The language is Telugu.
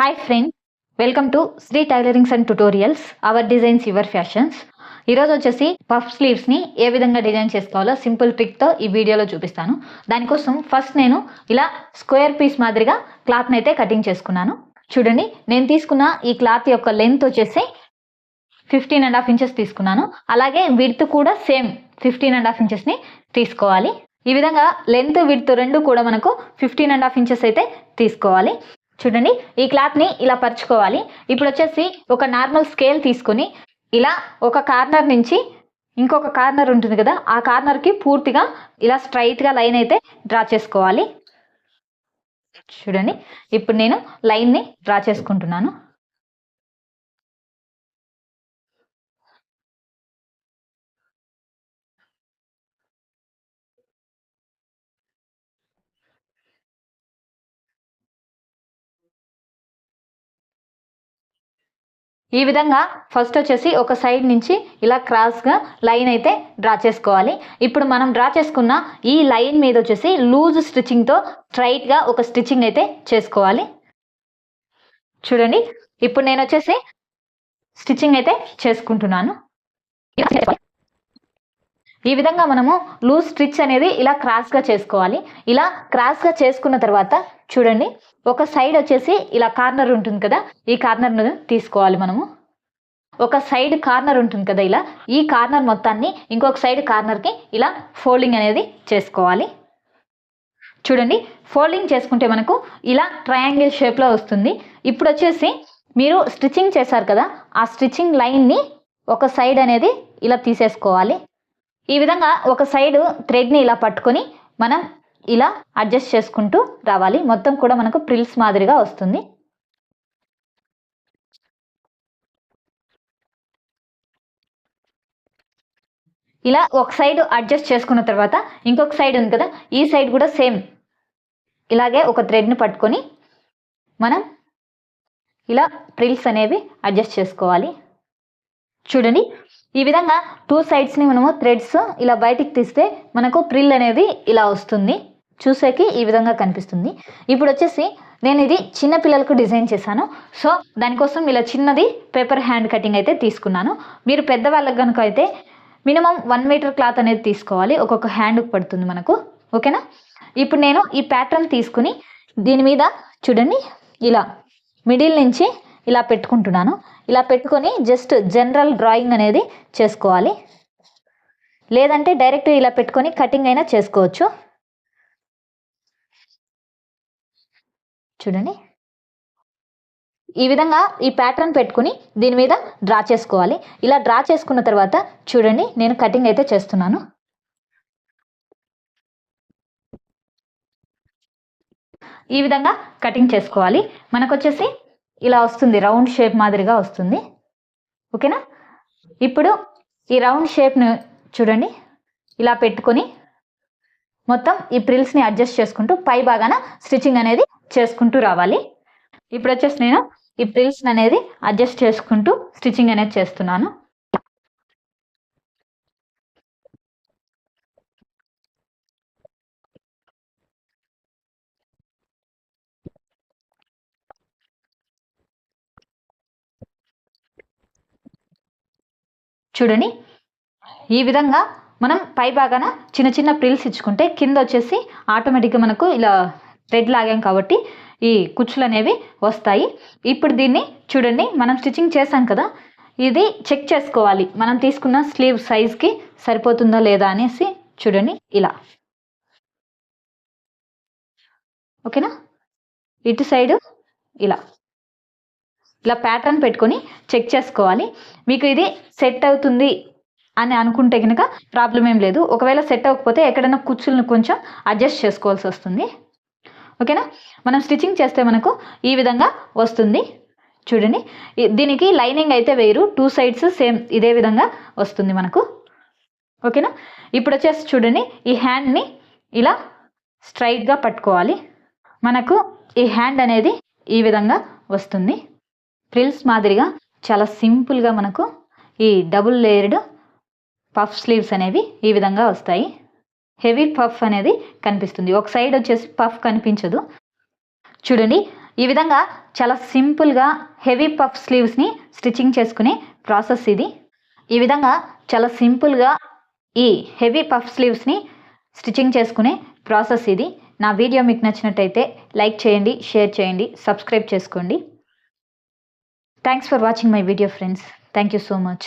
Hi friend, welcome to Sri tailorings and tutorials, our designs your fashions. ఈరోజు వచ్చేసి పఫ్ స్లీవ్స్ని ఏ విధంగా డిజైన్ చేసుకోవాలో సింపుల్ ట్రిక్తో ఈ వీడియోలో చూపిస్తాను. దానికోసం ఫస్ట్ నేను ఇలా స్క్వేర్ పీస్ మాదిరిగా క్లాత్ని అయితే కటింగ్ చేసుకున్నాను. చూడండి, నేను తీసుకున్న ఈ క్లాత్ యొక్క లెంత్ వచ్చేసి 15.5 ఇంచెస్ తీసుకున్నాను. అలాగే విడ్త్ కూడా సేమ్ 15.5 ఇంచెస్ని తీసుకోవాలి. ఈ విధంగా లెంత్ విడ్త్ రెండు కూడా మనకు 15.5 ఇంచెస్ అయితే తీసుకోవాలి. చూడండి, ఈ క్లాత్ని ఇలా పరుచుకోవాలి. ఇప్పుడు వచ్చేసి ఒక నార్మల్ స్కేల్ తీసుకొని ఇలా ఒక కార్నర్ నుంచి ఇంకొక కార్నర్ ఉంటుంది కదా, ఆ కార్నర్కి పూర్తిగా ఇలా స్ట్రైట్గా లైన్ అయితే డ్రా చేసుకోవాలి. చూడండి, ఇప్పుడు నేను లైన్ని డ్రా చేసుకుంటున్నాను. ఈ విధంగా ఫస్ట్ వచ్చేసి ఒక సైడ్ నుంచి ఇలా క్రాస్గా లైన్ అయితే డ్రా చేసుకోవాలి. ఇప్పుడు మనం డ్రా చేసుకున్న ఈ లైన్ మీద వచ్చేసి లూజ్ స్టిచ్చింగ్తో స్ట్రైట్గా ఒక స్టిచ్చింగ్ అయితే చేసుకోవాలి. చూడండి, ఇప్పుడు నేను వచ్చేసి స్టిచ్చింగ్ అయితే చేసుకుంటున్నాను. ఈ విధంగా మనము లూజ్ స్టిచ్ అనేది ఇలా క్రాస్గా చేసుకోవాలి. ఇలా క్రాస్గా చేసుకున్న తర్వాత చూడండి, ఒక సైడ్ వచ్చేసి ఇలా కార్నర్ ఉంటుంది కదా, ఈ కార్నర్ను తీసుకోవాలి. మనము ఒక సైడ్ కార్నర్ ఉంటుంది కదా, ఇలా ఈ కార్నర్ మొత్తాన్ని ఇంకొక సైడ్ కార్నర్కి ఇలా ఫోల్డింగ్ అనేది చేసుకోవాలి. చూడండి, ఫోల్డింగ్ చేసుకుంటే మనకు ఇలా ట్రయాంగిల్ షేప్లో వస్తుంది. ఇప్పుడు వచ్చేసి మీరు స్టిచ్చింగ్ చేశారు కదా, ఆ స్టిచ్చింగ్ లైన్ని ఒక సైడ్ అనేది ఇలా తీసేసుకోవాలి. ఈ విధంగా ఒక సైడ్ థ్రెడ్ని ఇలా పట్టుకొని మనం ఇలా అడ్జస్ట్ చేసుకుంటూ రావాలి. మొత్తం కూడా మనకు ప్రిల్స్ మాదిరిగా వస్తుంది. ఇలా ఒక సైడ్ అడ్జస్ట్ చేసుకున్న తర్వాత ఇంకొక సైడ్ ఉంది కదా, ఈ సైడ్ కూడా సేమ్ ఇలాగే ఒక థ్రెడ్ని పట్టుకొని మనం ఇలా ప్రిల్స్ అనేవి అడ్జస్ట్ చేసుకోవాలి. చూడండి, ఈ విధంగా టూ సైడ్స్ని మనము థ్రెడ్స్ ఇలా బయటికి తీస్తే మనకు ప్రిల్ అనేది ఇలా వస్తుంది. చూసేకి ఈ విధంగా కనిపిస్తుంది. ఇప్పుడు వచ్చేసి నేను ఇది చిన్న పిల్లలకు డిజైన్ చేశాను. సో దానికోసం ఇలా చిన్నది పేపర్ హ్యాండ్ కటింగ్ అయితే తీసుకున్నాను. మీరు పెద్దవాళ్ళకి కనుక అయితే మినిమం 1 మీటర్ క్లాత్ అనేది తీసుకోవాలి. ఒక్కొక్క హ్యాండ్కి పడుతుంది మనకు. ఓకేనా? ఇప్పుడు నేను ఈ ప్యాటర్న్ తీసుకుని దీని మీద చూడండి ఇలా మిడిల్ నుంచి ఇలా పెట్టుకుంటున్నాను. ఇలా పెట్టుకొని జస్ట్ జనరల్ డ్రాయింగ్ అనేది చేసుకోవాలి. లేదంటే డైరెక్ట్ ఇలా పెట్టుకొని కటింగ్ అయినా చేసుకోవచ్చు. చూడండి, ఈ విధంగా ఈ ప్యాటర్న్ పెట్టుకుని దీని మీద డ్రా చేసుకోవాలి. ఇలా డ్రా చేసుకున్న తర్వాత చూడండి, నేను కటింగ్ అయితే చేస్తున్నాను. ఈ విధంగా కటింగ్ చేసుకోవాలి. మనకు వచ్చేసి ఇలా వస్తుంది, రౌండ్ షేప్ మాదిరిగా వస్తుంది. ఓకేనా? ఇప్పుడు ఈ రౌండ్ షేప్ను చూడండి ఇలా పెట్టుకొని మొత్తం ఈ ప్రిల్స్ని అడ్జస్ట్ చేసుకుంటూ పై భాగాన స్టిచ్చింగ్ అనేది చేసుకుంటూ రావాలి. ఇప్పుడు వచ్చేసి నేను ఈ ప్రిల్స్ అనేది అడ్జస్ట్ చేసుకుంటూ స్టిచ్చింగ్ అనేది చేస్తున్నాను. చూడండి, ఈ విధంగా మనం పై భాగాన చిన్న చిన్న ప్రిల్స్ ఇచ్చుకుంటే కింద వచ్చేసి ఆటోమేటిక్గా మనకు ఇలా థ్రెడ్ లాగాం కాబట్టి ఈ కుచ్చులు అనేవి వస్తాయి. ఇప్పుడు దీన్ని చూడండి, మనం స్టిచ్చింగ్ చేసాం కదా, ఇది చెక్ చేసుకోవాలి. మనం తీసుకున్న స్లీవ్ సైజ్కి సరిపోతుందా లేదా అనేసి చూడండి ఇలా. ఓకేనా? ఇటు సైడు ఇలా ఇలా ప్యాటర్న్ పెట్టుకొని చెక్ చేసుకోవాలి. మీకు ఇది సెట్ అవుతుంది అని అనుకుంటే కనుక ప్రాబ్లం ఏం లేదు. ఒకవేళ సెట్ అవ్వకపోతే ఎక్కడైనా కుచ్చులను కొంచెం అడ్జస్ట్ చేసుకోవాల్సి వస్తుంది. ఓకేనా? మనం స్టిచ్చింగ్ చేస్తే మనకు ఈ విధంగా వస్తుంది. చూడండి, దీనికి లైనింగ్ అయితే వేయరు, టూ సైడ్స్ సేమ్ ఇదే విధంగా వస్తుంది మనకు. ఓకేనా? ఇప్పుడు వచ్చేసి చూడండి, ఈ హ్యాండ్ని ఇలా స్ట్రైట్గా పట్టుకోవాలి. మనకు ఈ హ్యాండ్ అనేది ఈ విధంగా వస్తుంది. ఫ్రిల్స్ మాదిరిగా చాలా సింపుల్గా మనకు ఈ డబుల్ లేయర్డ్ పఫ్ స్లీవ్స్ అనేవి ఈ విధంగా వస్తాయి. హెవీ పఫ్ అనేది కనిపిస్తుంది. ఒక సైడ్ వచ్చేసి పఫ్ కనిపించదు. చూడండి, ఈ విధంగా చాలా సింపుల్గా హెవీ పఫ్ స్లీవ్స్ని స్టిచ్చింగ్ చేసుకునే ప్రాసెస్ ఇది. ఈ విధంగా చాలా సింపుల్గా ఈ హెవీ పఫ్ స్లీవ్స్ని స్టిచ్చింగ్ చేసుకునే ప్రాసెస్ ఇది. నా వీడియో మీకు నచ్చినట్టయితే లైక్ చేయండి, షేర్ చేయండి, సబ్స్క్రైబ్ చేసుకోండి. Thanks for watching my video friends. Thank you so much.